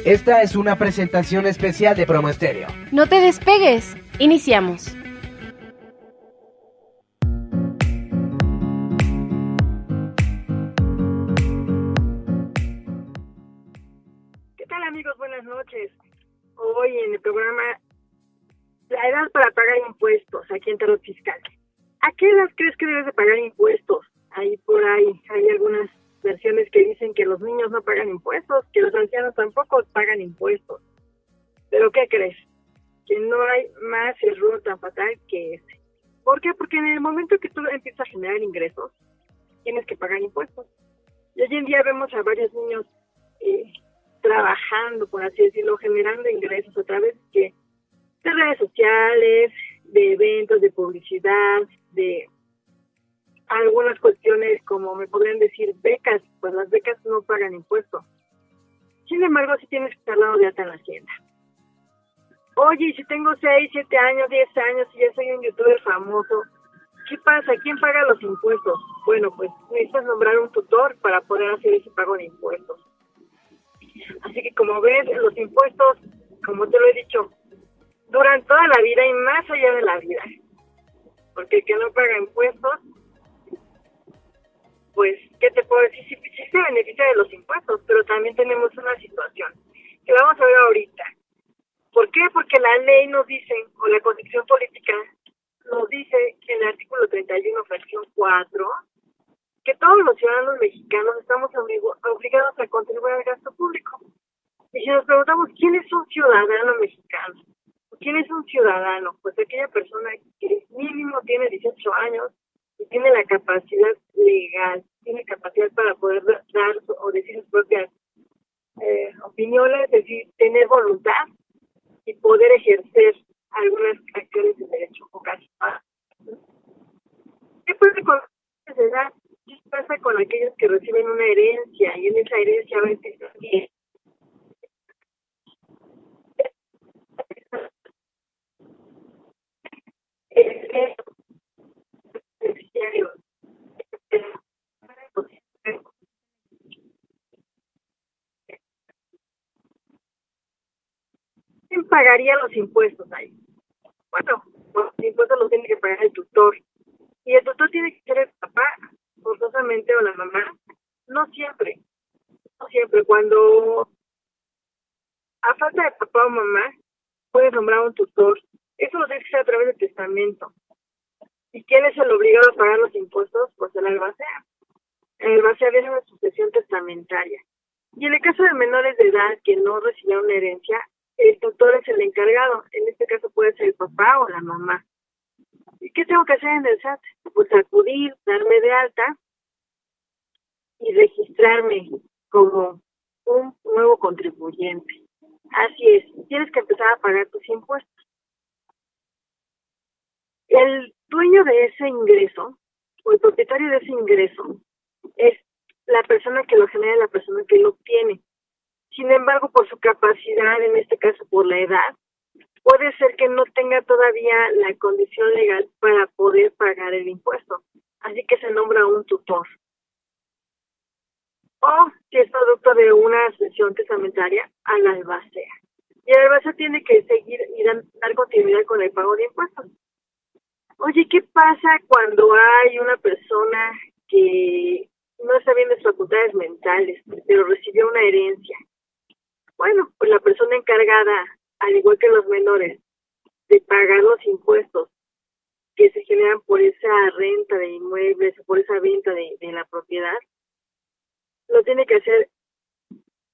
Esta es una presentación especial de Promo Estéreo. No te despegues. Iniciamos. ¿Qué tal, amigos? Buenas noches. Hoy en el programa La edad para pagar impuestos aquí en Tarot Fiscal. ¿A qué edad crees que debes de pagar impuestos? Ahí por ahí hay algunas versiones que dicen que los niños no pagan impuestos, que los ancianos tampoco pagan impuestos. ¿Pero qué crees? Que no hay más error tan fatal que ese. ¿Por qué? Porque en el momento que tú empiezas a generar ingresos, tienes que pagar impuestos. Y hoy en día vemos a varios niños trabajando, por así decirlo, generando ingresos a través de redes sociales, de eventos, de publicidad, de algunas cuestiones como me podrían decir becas. Pues las becas no pagan impuestos. Sin embargo, sí tienes que estar dado de alta en la hacienda. Oye, si tengo 6, 7 años, 10 años y ya soy un youtuber famoso, ¿qué pasa? ¿Quién paga los impuestos? Bueno, pues necesitas nombrar un tutor para poder hacer ese pago de impuestos. Así que como ves, los impuestos, como te lo he dicho, duran toda la vida y más allá de la vida. Porque el que no paga impuestos, pues, ¿qué te puedo decir? Sí se beneficia de los impuestos, pero también tenemos una situación que vamos a ver ahorita. ¿Por qué? Porque la ley nos dice, o la Constitución Política nos dice en el artículo 31, fracción 4, que todos los ciudadanos mexicanos estamos obligados a contribuir al gasto público. Y si nos preguntamos, ¿quién es un ciudadano mexicano? ¿Quién es un ciudadano? Pues aquella persona que mínimo tiene 18 años y tiene la capacidad legal, tiene capacidad para poder dar o decir sus propias opiniones, es decir, tener voluntad y poder ejercer algunas acciones de derecho o casi. ¿Qué pasa con la edad? ¿Qué pasa con aquellos que reciben una herencia y en esa herencia a veces ¿quién pagaría los impuestos ahí? Bueno, los impuestos los tiene que pagar el tutor. Y el tutor tiene que ser el papá, forzosamente, o la mamá. No siempre. No siempre. Cuando a falta de papá o mamá, puedes nombrar un tutor. Eso lo tienes que hacer a través del testamento. ¿Y quién es el obligado a pagar los impuestos? Pues el albacea. El albacea viene una sucesión testamentaria. Y en el caso de menores de edad que no recibieron una herencia, el tutor es el encargado. En este caso puede ser el papá o la mamá. ¿Y qué tengo que hacer en el SAT? Pues acudir, darme de alta y registrarme como un nuevo contribuyente. Así es, tienes que empezar a pagar tus impuestos. El dueño de ese ingreso, o el propietario de ese ingreso, es la persona que lo genera, la persona que lo obtiene. Sin embargo, por su capacidad, en este caso por la edad, puede ser que no tenga todavía la condición legal para poder pagar el impuesto. Así que se nombra un tutor. O, si es producto de una sucesión testamentaria, al albacea. Y el albacea tiene que seguir y dar continuidad con el pago de impuestos. Oye, ¿qué pasa cuando hay una persona que no está bien de sus facultades mentales, pero recibió una herencia? Bueno, pues la persona encargada, al igual que los menores, de pagar los impuestos que se generan por esa renta de inmuebles o por esa venta de la propiedad, lo tiene que hacer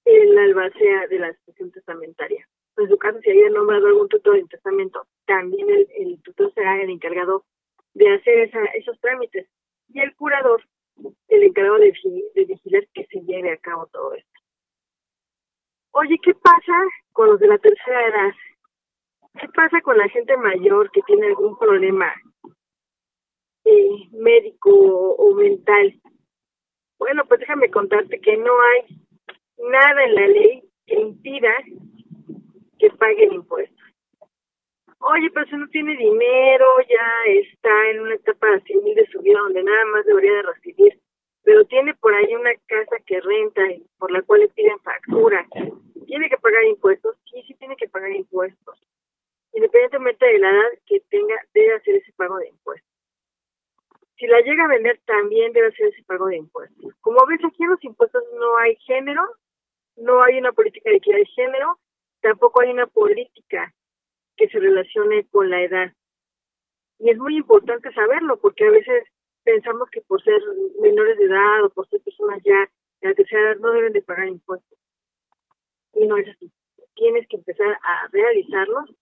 el albacea de la sucesión testamentaria. En su caso, si haya nombrado algún tutor en testamento, también el tutor será el encargado de hacer esos trámites. Y el curador, el encargado de vigilar que se lleve a cabo todo esto. Oye, ¿qué pasa con los de la tercera edad? ¿Qué pasa con la gente mayor que tiene algún problema médico o mental? Bueno, pues déjame contarte que no hay nada en la ley que impida que paguen impuestos. Oye, pero si no tiene dinero, ya está en una etapa senil de su vida donde nada más debería de recibir, pero tiene por ahí una casa que renta y por la cual le piden factura, tiene también debe hacer ese pago de impuestos. Como ves, aquí en los impuestos no hay género, no hay una política de equidad de género, tampoco hay una política que se relacione con la edad. Y es muy importante saberlo, porque a veces pensamos que por ser menores de edad o por ser personas ya de la tercera edad no deben de pagar impuestos. Y no es así. Tienes que empezar a realizarlos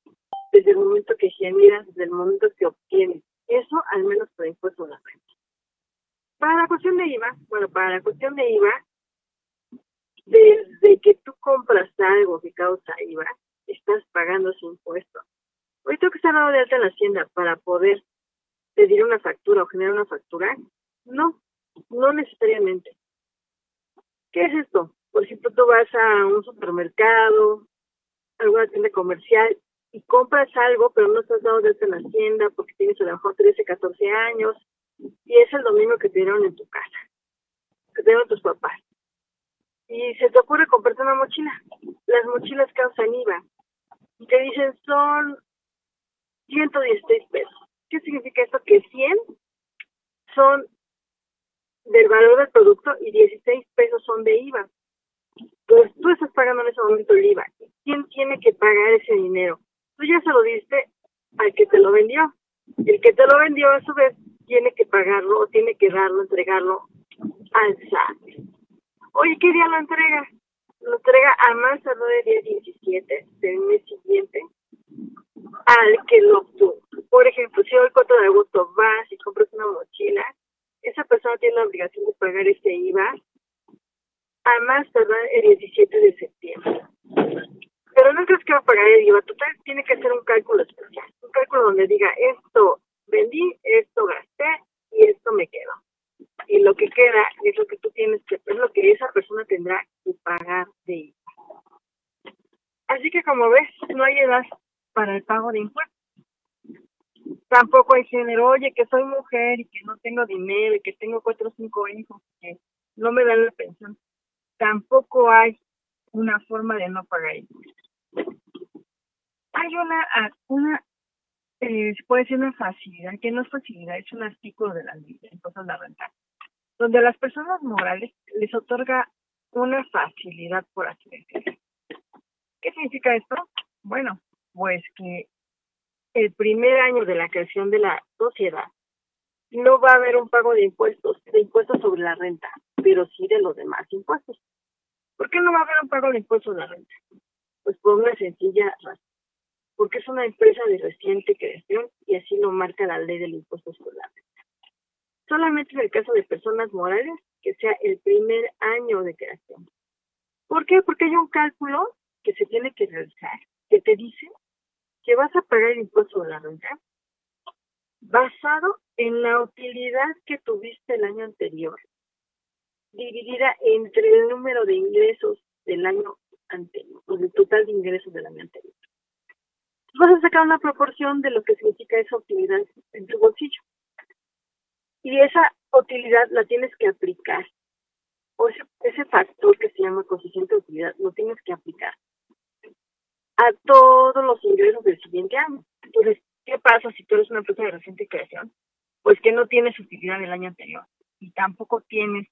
desde el momento que generas, desde el momento que obtienes. Eso al menos por impuesto a la renta. Para la cuestión de IVA, desde que tú compras algo que causa IVA, estás pagando ese impuesto. Hoy tengo que estar dado de alta en la Hacienda para poder pedir una factura o generar una factura. No necesariamente. ¿Qué es esto? Por ejemplo, tú vas a un supermercado, alguna tienda comercial y compras algo, pero no estás dado de alta en la Hacienda porque tienes a lo mejor 13, 14 años y es el domingo que te dieron en tu casa, que te dieron tus papás. Y se te ocurre comprarte una mochila. Las mochilas causan IVA y te dicen son 116 pesos. ¿Qué significa esto? Que 100 son del valor del producto y 16 pesos son de IVA. Entonces tú estás pagando en ese momento el IVA. ¿Quién tiene que pagar ese dinero? Tú ya se lo diste al que te lo vendió. El que te lo vendió a su vez tiene que pagarlo o tiene que entregarlo al SAT. Oye, ¿qué día lo entrega? Lo entrega a más tardar el día 17 del mes siguiente al que lo obtuvo. Por ejemplo, si hoy 4 de agosto vas y compras una mochila, esa persona tiene la obligación de pagar ese IVA a más tardar el 17 de septiembre. Pero no crees que va a pagar el IVA. Total, tiene que hacer un cálculo especial. Un cálculo donde diga, esto vendí, esto gasté y esto me quedó. Y lo que queda es lo que tú tienes que, es lo que esa persona tendrá que pagar de IVA. Así que como ves, no hay edad para el pago de impuestos. Tampoco hay género. Oye, que soy mujer y que no tengo dinero y que tengo 4 o 5 hijos que no me dan la pensión. Tampoco hay una forma de no pagar impuestos. Hay se puede decir una facilidad, que no es facilidad, es un artículo de la ley de impuestos a la renta, donde a las personas morales les otorga una facilidad, por así decirlo. ¿Qué significa esto? Bueno, pues que el primer año de la creación de la sociedad no va a haber un pago de impuestos sobre la renta, pero sí de los demás impuestos. ¿Por qué no va a haber un pago de impuestos de la renta? Pues por una sencilla razón. Porque es una empresa de reciente creación y así lo marca la ley del impuesto sobre la renta. Solamente en el caso de personas morales que sea el primer año de creación. ¿Por qué? Porque hay un cálculo que se tiene que realizar que te dice que vas a pagar el impuesto sobre la renta basado en la utilidad que tuviste el año anterior, dividida entre el número de ingresos del año anterior, o del total de ingresos del año anterior. Vas a sacar una proporción de lo que significa esa utilidad en tu bolsillo. Y esa utilidad la tienes que aplicar, o ese factor que se llama coeficiente de utilidad, lo tienes que aplicar a todos los ingresos del siguiente año. Entonces, ¿qué pasa si tú eres una empresa de reciente creación? Pues que no tienes utilidad del año anterior y tampoco tienes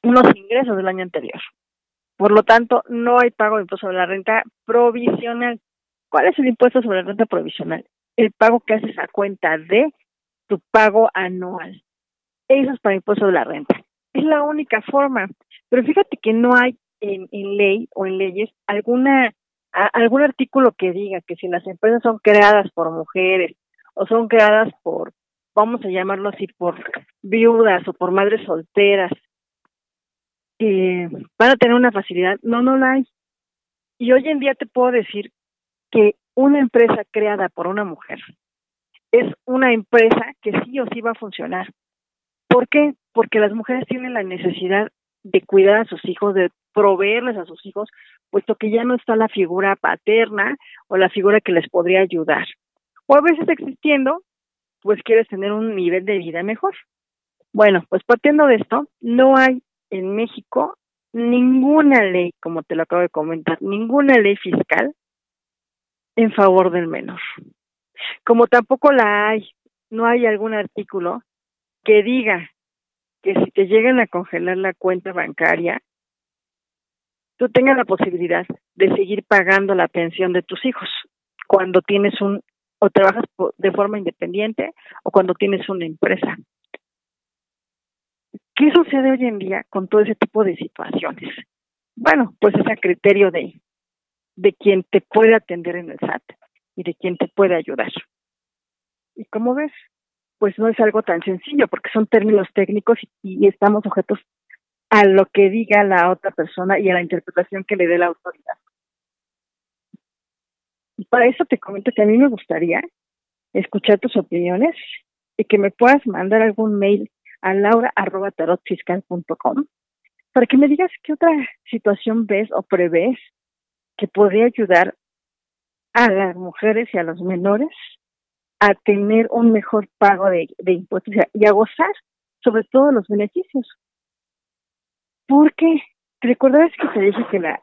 unos ingresos del año anterior. Por lo tanto, no hay pago de impuesto sobre la renta provisional. ¿Cuál es el impuesto sobre la renta provisional? El pago que haces a cuenta de tu pago anual. Eso es para impuesto sobre la renta. Es la única forma. Pero fíjate que no hay en ley o en leyes algún artículo que diga que si las empresas son creadas por mujeres o son creadas por, vamos a llamarlo así, por viudas o por madres solteras, que van a tener una facilidad. No la hay. Y hoy en día te puedo decir que una empresa creada por una mujer es una empresa que sí o sí va a funcionar. ¿Por qué? Porque las mujeres tienen la necesidad de cuidar a sus hijos, de proveerles a sus hijos, puesto que ya no está la figura paterna o la figura que les podría ayudar. O a veces existiendo, pues quieres tener un nivel de vida mejor. Bueno, pues partiendo de esto, no hay en México ninguna ley, como te lo acabo de comentar, ninguna ley fiscal en favor del menor. Como tampoco la hay no hay algún artículo que diga que si te llegan a congelar la cuenta bancaria, tú tengas la posibilidad de seguir pagando la pensión de tus hijos cuando tienes o trabajas de forma independiente o cuando tienes una empresa. ¿Qué sucede hoy en día con todo ese tipo de situaciones? Bueno, pues es a criterio de quien te puede atender en el SAT y de quien te puede ayudar. Y como ves, pues no es algo tan sencillo porque son términos técnicos y estamos sujetos a lo que diga la otra persona y a la interpretación que le dé la autoridad. Y para eso te comento que a mí me gustaría escuchar tus opiniones y que me puedas mandar algún mail a laura@tarotfiscal.com para que me digas qué otra situación ves o prevés que podría ayudar a las mujeres y a los menores a tener un mejor pago de impuestos y a gozar sobre todo los beneficios. Porque te recordarás que te dije que la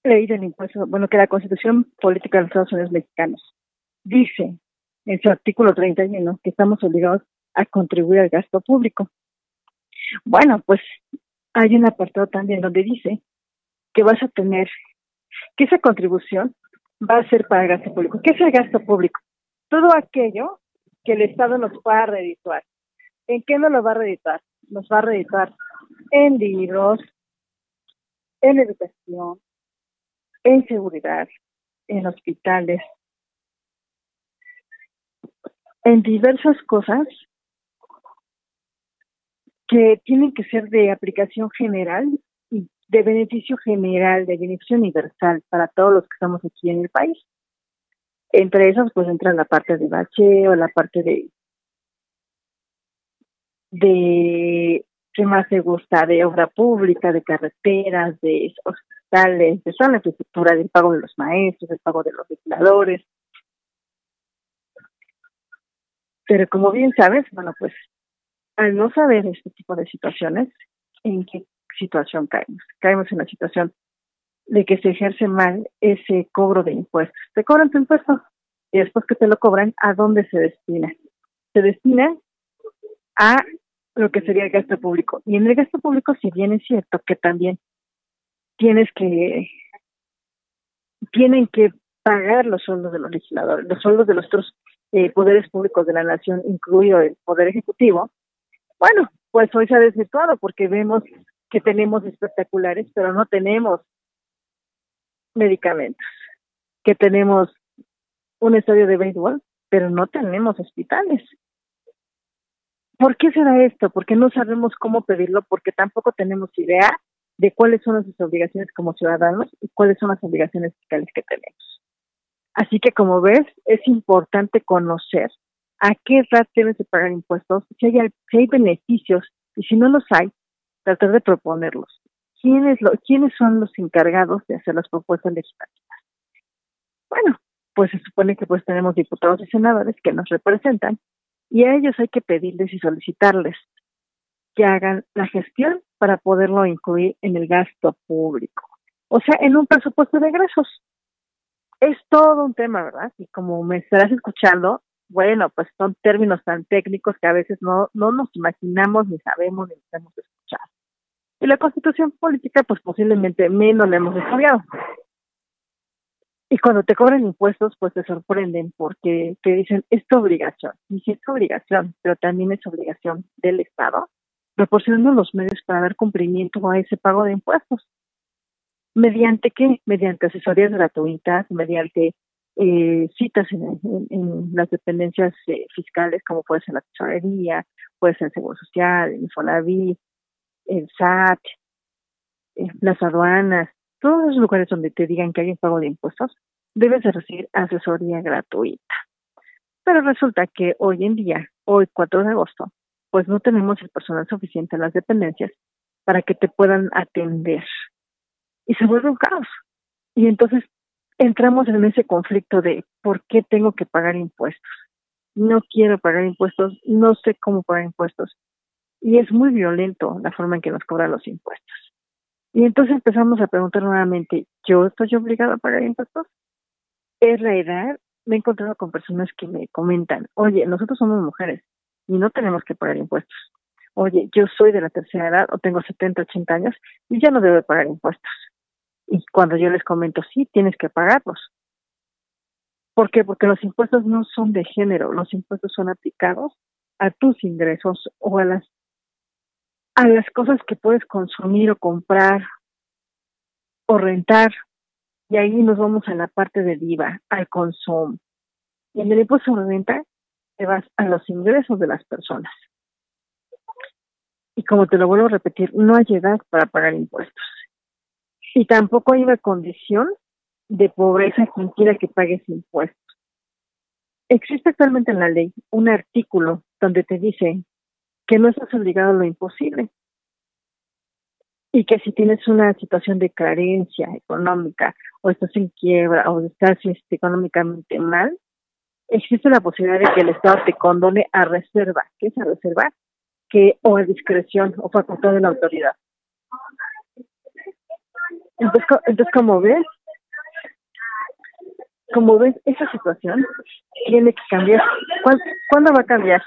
ley del impuesto, que la Constitución Política de los Estados Unidos Mexicanos dice en su artículo 31 que estamos obligados a contribuir al gasto público. Bueno, pues hay un apartado también donde dice que vas a tener, que esa contribución va a ser para el gasto público. ¿Qué es el gasto público? Todo aquello que el Estado nos pueda redituar. ¿En qué nos lo va a redituar? Nos va a redituar en libros, en educación, en seguridad, en hospitales, en diversas cosas que tienen que ser de aplicación general y de beneficio general, de beneficio universal para todos los que estamos aquí en el país. Entre esas, pues entra la parte de bacheo, la parte de ¿qué más te gusta? De obra pública, de carreteras, de hospitales, de toda la infraestructura, del pago de los maestros, del pago de los legisladores. Pero como bien sabes, pues al no saber este tipo de situaciones, ¿en qué situación caemos? Caemos en la situación de que se ejerce mal ese cobro de impuestos. Te cobran tu impuesto y después que te lo cobran, ¿a dónde se destina? Se destina a lo que sería el gasto público. Y en el gasto público, si bien es cierto que también tienen que pagar los sueldos de los legisladores, los sueldos de los otros poderes públicos de la nación, incluido el Poder Ejecutivo. Bueno, pues hoy se ha desvirtuado porque vemos que tenemos espectaculares, pero no tenemos medicamentos, que tenemos un estadio de béisbol, pero no tenemos hospitales. ¿Por qué se da esto? Porque no sabemos cómo pedirlo, porque tampoco tenemos idea de cuáles son nuestras obligaciones como ciudadanos y cuáles son las obligaciones fiscales que tenemos. Así que, como ves, es importante conocer a qué edad debes de pagar impuestos, si hay beneficios, y si no los hay, tratar de proponerlos. ¿Quiénes son los encargados de hacer las propuestas legislativas? Bueno, pues se supone que pues tenemos diputados y senadores que nos representan, y a ellos hay que pedirles y solicitarles que hagan la gestión para poderlo incluir en el gasto público. O sea, en un presupuesto de egresos. Es todo un tema, ¿verdad? Y como me estarás escuchando, bueno, pues son términos tan técnicos que a veces no nos imaginamos, ni sabemos, ni podemos escuchar. Y la Constitución Política, pues posiblemente menos la hemos estudiado. Y cuando te cobran impuestos, pues te sorprenden porque te dicen, es tu obligación. Y sí, es tu obligación, pero también es obligación del Estado, proporcionando los medios para dar cumplimiento a ese pago de impuestos. ¿Mediante qué? Mediante asesorías gratuitas, mediante citas en las dependencias fiscales, como puede ser la tesorería, puede ser el Seguro Social, el Infonavit, el SAT, las aduanas, todos los lugares donde te digan que hay un pago de impuestos, debes de recibir asesoría gratuita. Pero resulta que hoy en día, hoy 4 de agosto, pues no tenemos el personal suficiente en las dependencias para que te puedan atender. Y se vuelve un caos. Y entonces entramos en ese conflicto de ¿por qué tengo que pagar impuestos? No quiero pagar impuestos, no sé cómo pagar impuestos. Y es muy violento la forma en que nos cobran los impuestos. Y entonces empezamos a preguntar nuevamente, ¿yo estoy obligado a pagar impuestos? ¿Es la edad? me he encontrado con personas que me comentan, oye, nosotros somos mujeres y no tenemos que pagar impuestos. Oye, yo soy de la tercera edad o tengo 70, 80 años y ya no debo pagar impuestos. Y cuando yo les comento, sí, tienes que pagarlos. ¿Por qué? Porque los impuestos no son de género, los impuestos son aplicados a tus ingresos o a las cosas que puedes consumir o comprar o rentar. Y ahí nos vamos a la parte del IVA, al consumo. Y en el impuesto sobre renta te vas a los ingresos de las personas. Y como te lo vuelvo a repetir, no hay edad para pagar impuestos. Y tampoco hay una condición de pobreza que impida que pagues impuestos. Existe actualmente en la ley un artículo donde te dice que no estás obligado a lo imposible y que si tienes una situación de carencia económica o estás en quiebra o estás económicamente mal, existe la posibilidad de que el Estado te condone a reserva. ¿Qué es a reserva? O a discreción o facultad de la autoridad. Entonces como ves, esa situación tiene que cambiar. ¿Cuándo va a cambiar?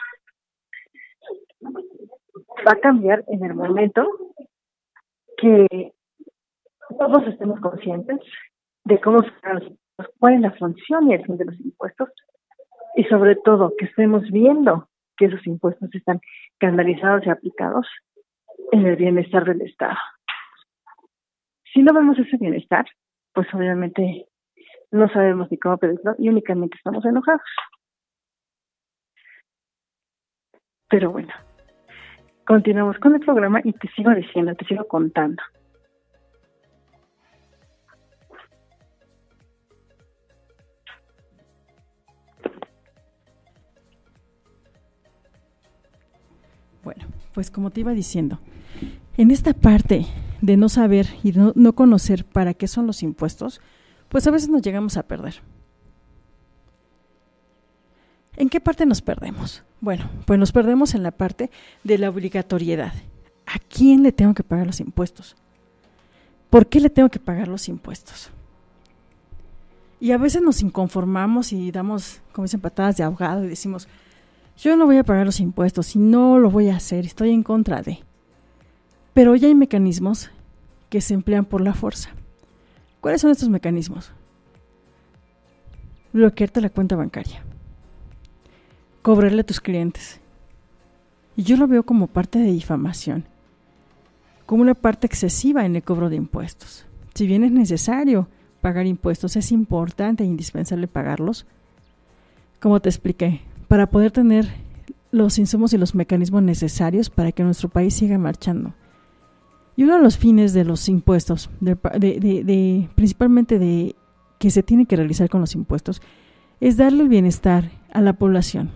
Va a cambiar en el momento que todos estemos conscientes de cuál es la función y el fin de los impuestos, y sobre todo que estemos viendo que esos impuestos están canalizados y aplicados en el bienestar del Estado. Si no vemos ese bienestar, pues obviamente no sabemos ni cómo pedirlo y únicamente estamos enojados. Pero bueno, continuamos con el programa y te sigo contando. Bueno, pues como te iba diciendo, en esta parte de no saber y no conocer para qué son los impuestos, pues a veces nos llegamos a perder. ¿En qué parte nos perdemos? Bueno, pues nos perdemos en la parte de la obligatoriedad. ¿A quién le tengo que pagar los impuestos? ¿Por qué le tengo que pagar los impuestos? Y a veces nos inconformamos y damos, como dicen, patadas de ahogado y decimos, yo no voy a pagar los impuestos y no lo voy a hacer, estoy en contra de. Pero ya hay mecanismos que se emplean por la fuerza. ¿Cuáles son estos mecanismos? Bloquearte la cuenta bancaria, cobrarle a tus clientes. Y yo lo veo como parte de difamación, como una parte excesiva en el cobro de impuestos. Si bien es necesario pagar impuestos, es importante e indispensable pagarlos. Como te expliqué, para poder tener los insumos y los mecanismos necesarios para que nuestro país siga marchando. Y uno de los fines de los impuestos, principalmente de que se tiene que realizar con los impuestos, es darle el bienestar a la población.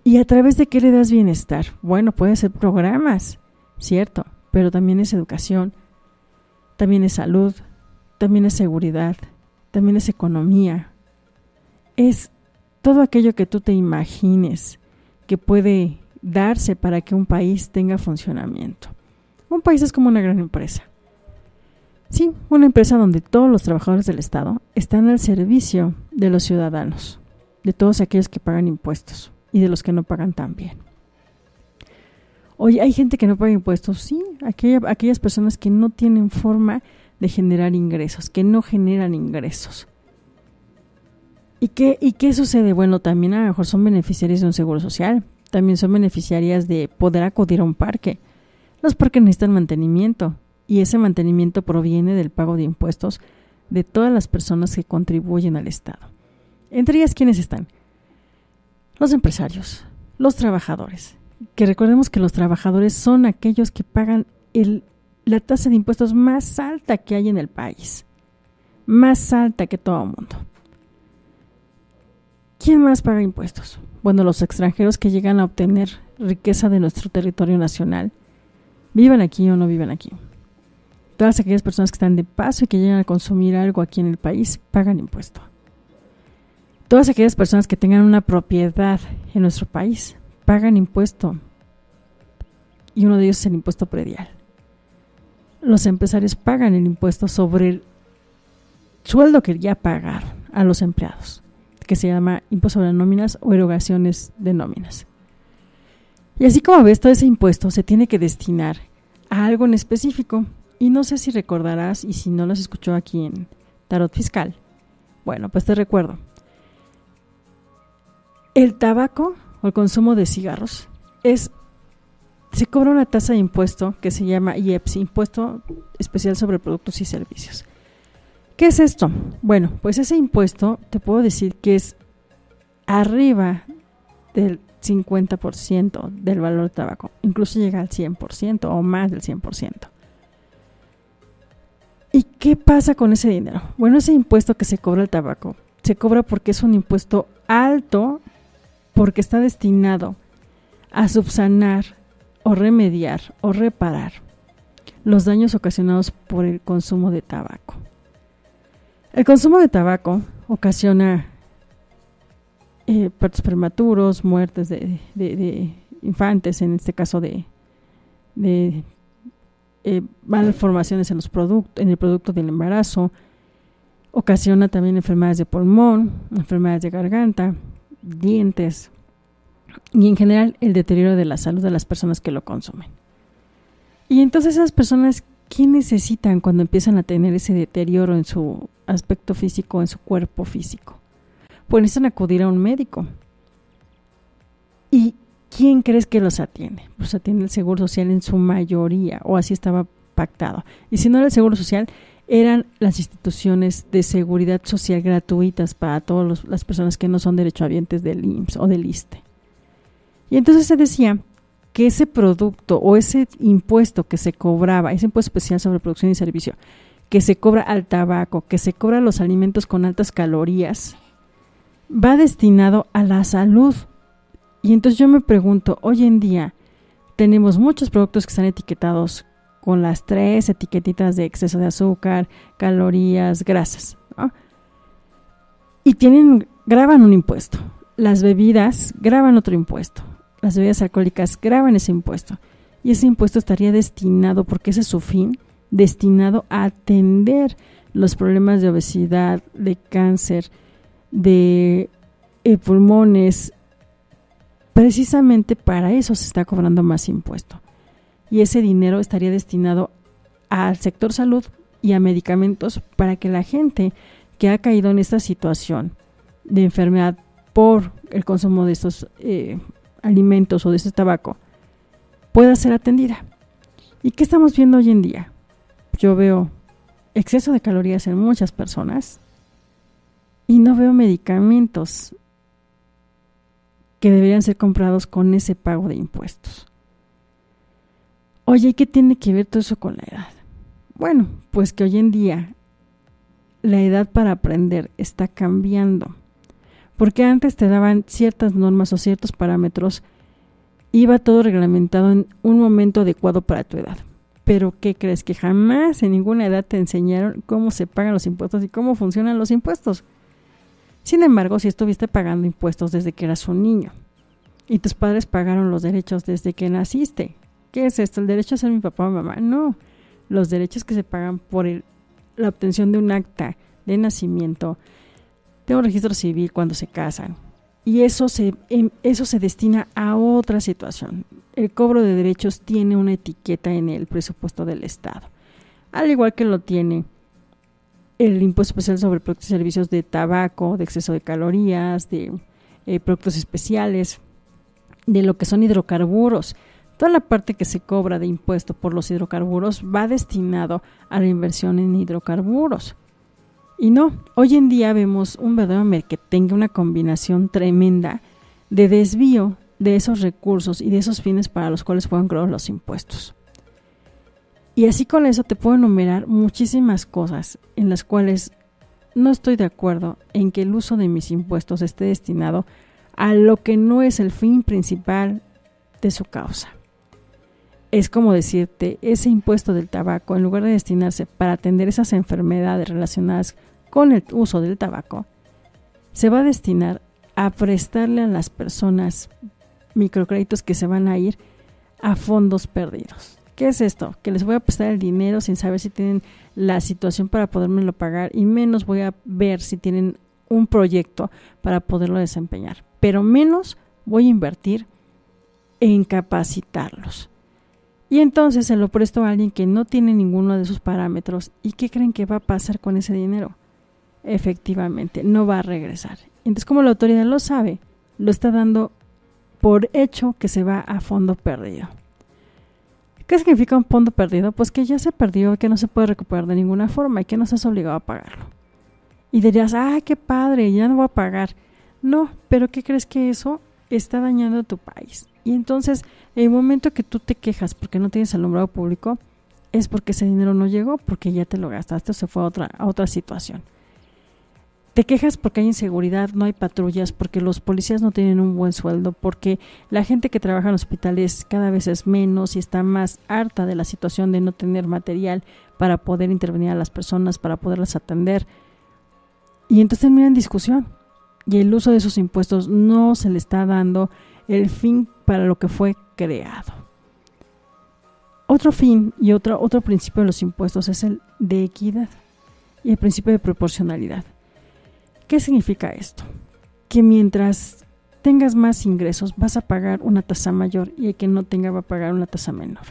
¿Y a través de qué le das bienestar? Bueno, puede ser programas, cierto, pero también es educación, también es salud, también es seguridad, también es economía. Es todo aquello que tú te imagines que puede darse para que un país tenga funcionamiento. Un país es como una gran empresa. Sí, una empresa donde todos los trabajadores del Estado están al servicio de los ciudadanos, de todos aquellos que pagan impuestos y de los que no pagan también. Oye, ¿hay gente que no paga impuestos? Sí, aquellas personas que no tienen forma de generar ingresos, que no generan ingresos. ¿Y qué sucede? Bueno, también a lo mejor son beneficiarias de un seguro social, también son beneficiarias de poder acudir a un parque. Los parques necesitan mantenimiento y ese mantenimiento proviene del pago de impuestos de todas las personas que contribuyen al Estado. Entre ellas, ¿quiénes están? Los empresarios, los trabajadores, que recordemos que los trabajadores son aquellos que pagan la tasa de impuestos más alta que hay en el país, más alta que todo el mundo. ¿Quién más paga impuestos? Bueno, los extranjeros que llegan a obtener riqueza de nuestro territorio nacional, vivan aquí o no vivan aquí. Todas aquellas personas que están de paso y que llegan a consumir algo aquí en el país, pagan impuesto. Todas aquellas personas que tengan una propiedad en nuestro país, pagan impuesto. Y uno de ellos es el impuesto predial. Los empresarios pagan el impuesto sobre el sueldo que ya pagaron a los empleados. que se llama impuesto sobre nóminas o erogaciones de nóminas. Y así como ves, todo ese impuesto se tiene que destinar a algo en específico. Y no sé si recordarás, y si no lo has escuchado aquí en Tarot Fiscal, bueno, pues te recuerdo. El tabaco o el consumo de cigarros se cobra una tasa de impuesto que se llama IEPS, Impuesto Especial sobre Productos y Servicios. ¿Qué es esto? Bueno, pues ese impuesto te puedo decir que es arriba del 50% del valor del tabaco, incluso llega al 100% o más del 100%. ¿Y qué pasa con ese dinero? Bueno, ese impuesto que se cobra al tabaco, se cobra porque es un impuesto alto, porque está destinado a subsanar o remediar o reparar los daños ocasionados por el consumo de tabaco. El consumo de tabaco ocasiona partos prematuros, muertes de infantes, en este caso de malformaciones en el producto del embarazo, ocasiona también enfermedades de pulmón, enfermedades de garganta, dientes y en general el deterioro de la salud de las personas que lo consumen. Y entonces esas personas, ¿qué necesitan cuando empiezan a tener ese deterioro en su aspecto físico, en su cuerpo físico? Pues necesitan acudir a un médico. ¿Y quién crees que los atiende? Pues atiende el Seguro Social en su mayoría, o así estaba pactado. Y si no era el Seguro Social, eran las instituciones de seguridad social gratuitas para todas las personas que no son derechohabientes del IMSS o del ISSSTE. Y entonces se decía que ese producto o ese impuesto que se cobraba, ese impuesto especial sobre producción y servicio, que se cobra al tabaco, que se cobra a los alimentos con altas calorías, va destinado a la salud. Y entonces yo me pregunto, hoy en día tenemos muchos productos que están etiquetados con las 3 etiquetitas de exceso de azúcar, calorías, grasas, ¿no? Y graban un impuesto. Las bebidas graban otro impuesto. Las bebidas alcohólicas graban ese impuesto. Y ese impuesto estaría destinado, porque ese es su fin, destinado a atender los problemas de obesidad, de cáncer, de pulmones. Precisamente para eso se está cobrando más impuesto. Y ese dinero estaría destinado al sector salud y a medicamentos para que la gente que ha caído en esta situación de enfermedad por el consumo de estos alimentos o de este tabaco pueda ser atendida. ¿Y qué estamos viendo hoy en día? Yo veo exceso de calorías en muchas personas y no veo medicamentos que deberían ser comprados con ese pago de impuestos. Oye, ¿y qué tiene que ver todo eso con la edad? Bueno, pues que hoy en día la edad para aprender está cambiando. Porque antes te daban ciertas normas o ciertos parámetros, iba todo reglamentado en un momento adecuado para tu edad. Pero ¿qué crees? Que jamás en ninguna edad te enseñaron cómo se pagan los impuestos y cómo funcionan los impuestos. Sin embargo, si estuviste pagando impuestos desde que eras un niño y tus padres pagaron los derechos desde que naciste, ¿qué es esto? ¿El derecho a ser mi papá o mamá? No, los derechos que se pagan por la obtención de un acta de nacimiento, de un registro civil cuando se casan. Y eso se destina a otra situación. El cobro de derechos tiene una etiqueta en el presupuesto del Estado, al igual que lo tiene el impuesto especial sobre productos y servicios de tabaco, de exceso de calorías, de productos especiales, de lo que son hidrocarburos. Toda la parte que se cobra de impuesto por los hidrocarburos va destinado a la inversión en hidrocarburos. Y no, hoy en día vemos un verdadero mercadería, una combinación tremenda de desvío de esos recursos y de esos fines para los cuales fueron creados los impuestos. Y así con eso te puedo enumerar muchísimas cosas en las cuales no estoy de acuerdo en que el uso de mis impuestos esté destinado a lo que no es el fin principal de su causa. Es como decirte, ese impuesto del tabaco, en lugar de destinarse para atender esas enfermedades relacionadas con el uso del tabaco, se va a destinar a prestarle a las personas microcréditos que se van a ir a fondos perdidos. ¿Qué es esto? Que les voy a prestar el dinero sin saber si tienen la situación para podérmelo pagar y menos voy a ver si tienen un proyecto para poderlo desempeñar, pero menos voy a invertir en capacitarlos. Y entonces se lo presto a alguien que no tiene ninguno de sus parámetros. ¿Y qué creen que va a pasar con ese dinero? Efectivamente, no va a regresar. Entonces, como la autoridad lo sabe, lo está dando por hecho que se va a fondo perdido. ¿Qué significa un fondo perdido? Pues que ya se perdió, que no se puede recuperar de ninguna forma y que no estás obligado a pagarlo. Y dirías, qué padre, ya no voy a pagar. No, pero ¿qué crees que eso está dañando a tu país? Y entonces, en el momento que tú te quejas porque no tienes alumbrado público, es porque ese dinero no llegó, porque ya te lo gastaste o se fue a otra situación. Te quejas porque hay inseguridad, no hay patrullas, porque los policías no tienen un buen sueldo, porque la gente que trabaja en hospitales cada vez es menos y está más harta de la situación de no tener material para poder intervenir a las personas, para poderlas atender. Y entonces termina en discusión. Y el uso de esos impuestos no se le está dando el fin para lo que fue creado. Otro fin y otro principio de los impuestos es el de equidad y el principio de proporcionalidad. ¿Qué significa esto? Que mientras tengas más ingresos vas a pagar una tasa mayor y el que no tenga va a pagar una tasa menor.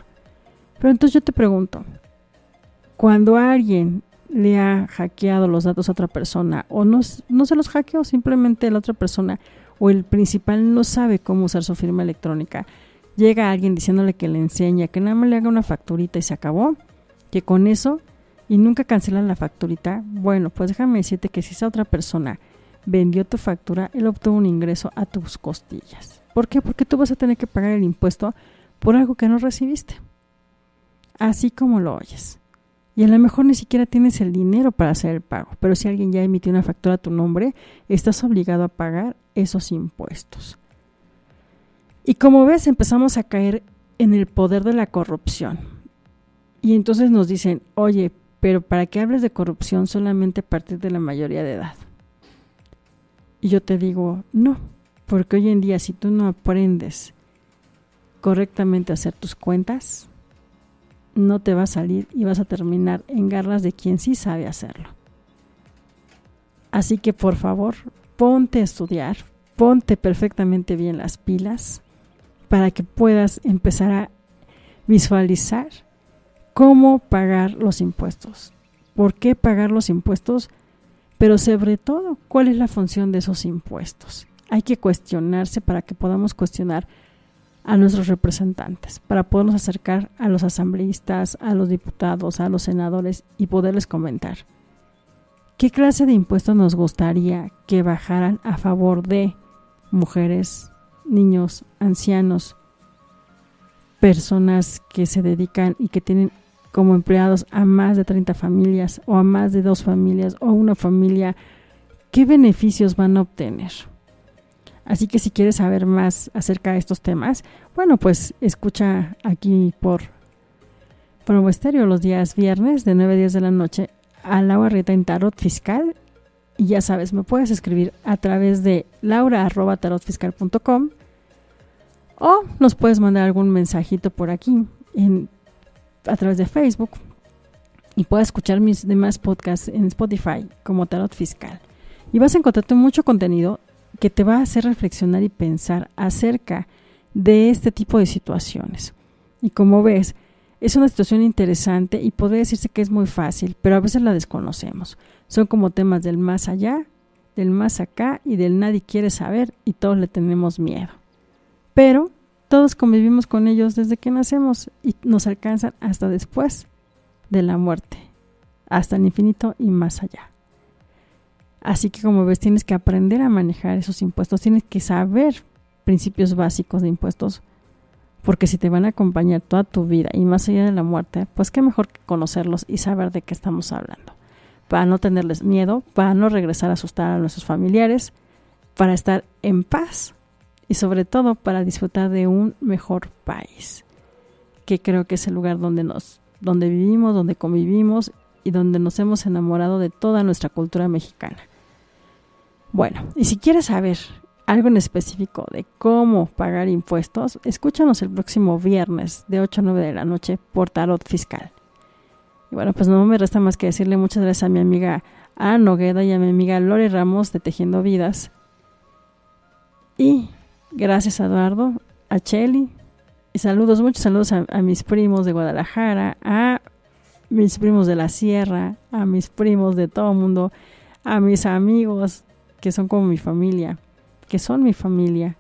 Pero entonces yo te pregunto, cuando alguien le ha hackeado los datos a otra persona o no se los hackeó, simplemente la otra persona o el principal no sabe cómo usar su firma electrónica, llega alguien diciéndole que le enseña, que nada más le haga una facturita y se acabó, que con eso y nunca cancelan la facturita, bueno, pues déjame decirte que si esa otra persona vendió tu factura, él obtuvo un ingreso a tus costillas. ¿Por qué? Porque tú vas a tener que pagar el impuesto por algo que no recibiste. Así como lo oyes. Y a lo mejor ni siquiera tienes el dinero para hacer el pago, pero si alguien ya emitió una factura a tu nombre, estás obligado a pagar esos impuestos. Y como ves, empezamos a caer en el poder de la corrupción. Y entonces nos dicen, oye, pero para que hables de corrupción solamente a partir de la mayoría de edad. Y yo te digo, no, porque hoy en día si tú no aprendes correctamente a hacer tus cuentas, no te va a salir y vas a terminar en garras de quien sí sabe hacerlo. Así que por favor, ponte a estudiar, ponte perfectamente bien las pilas para que puedas empezar a visualizar cómo pagar los impuestos, por qué pagar los impuestos, pero sobre todo, cuál es la función de esos impuestos. Hay que cuestionarse para que podamos cuestionar a nuestros representantes, para podernos acercar a los asambleístas, a los diputados, a los senadores y poderles comentar qué clase de impuestos nos gustaría que bajaran a favor de mujeres, niños, ancianos, personas que se dedican y que tienen como empleados a más de 30 familias o a más de 2 familias o una familia. ¿Qué beneficios van a obtener? Así que si quieres saber más acerca de estos temas, bueno, pues escucha aquí por Promo Estéreo los días viernes de 9 a 10 de la noche a Laura Rieta en Tarot Fiscal. Y ya sabes, me puedes escribir a través de laura@tarotfiscal.com o nos puedes mandar algún mensajito por aquí a través de Facebook y puedes escuchar mis demás podcasts en Spotify como Tarot Fiscal. Y vas a encontrarte mucho contenido que te va a hacer reflexionar y pensar acerca de este tipo de situaciones. Y como ves, es una situación interesante y podría decirse que es muy fácil, pero a veces la desconocemos. Son como temas del más allá, del más acá y del nadie quiere saber y todos le tenemos miedo. Pero todos convivimos con ellos desde que nacemos y nos alcanzan hasta después de la muerte, hasta el infinito y más allá. Así que como ves, tienes que aprender a manejar esos impuestos, tienes que saber principios básicos de impuestos, porque si te van a acompañar toda tu vida y más allá de la muerte, pues qué mejor que conocerlos y saber de qué estamos hablando, para no tenerles miedo, para no regresar a asustar a nuestros familiares, para estar en paz y sobre todo para disfrutar de un mejor país, que creo que es el lugar donde vivimos, donde convivimos y donde nos hemos enamorado de toda nuestra cultura mexicana. Bueno, y si quieres saber algo en específico de cómo pagar impuestos, escúchanos el próximo viernes de 8 a 9 de la noche por Tarot Fiscal. Y bueno, pues no me resta más que decirle muchas gracias a mi amiga a Nogueda y a mi amiga Lore Ramos de Tejiendo Vidas. Y gracias a Eduardo, a Cheli. Y saludos, muchos saludos a mis primos de Guadalajara, a mis primos de la sierra, a mis primos de todo el mundo, a mis amigos que son como mi familia, que son mi familia,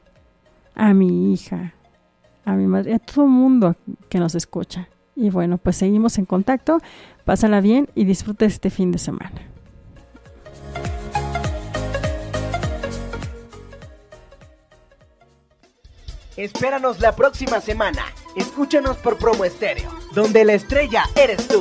a mi hija, a mi madre, a todo el mundo que nos escucha. Y bueno, pues seguimos en contacto, pásala bien y disfruta este fin de semana. Espéranos la próxima semana. Escúchanos por Promo Estéreo, donde la estrella eres tú.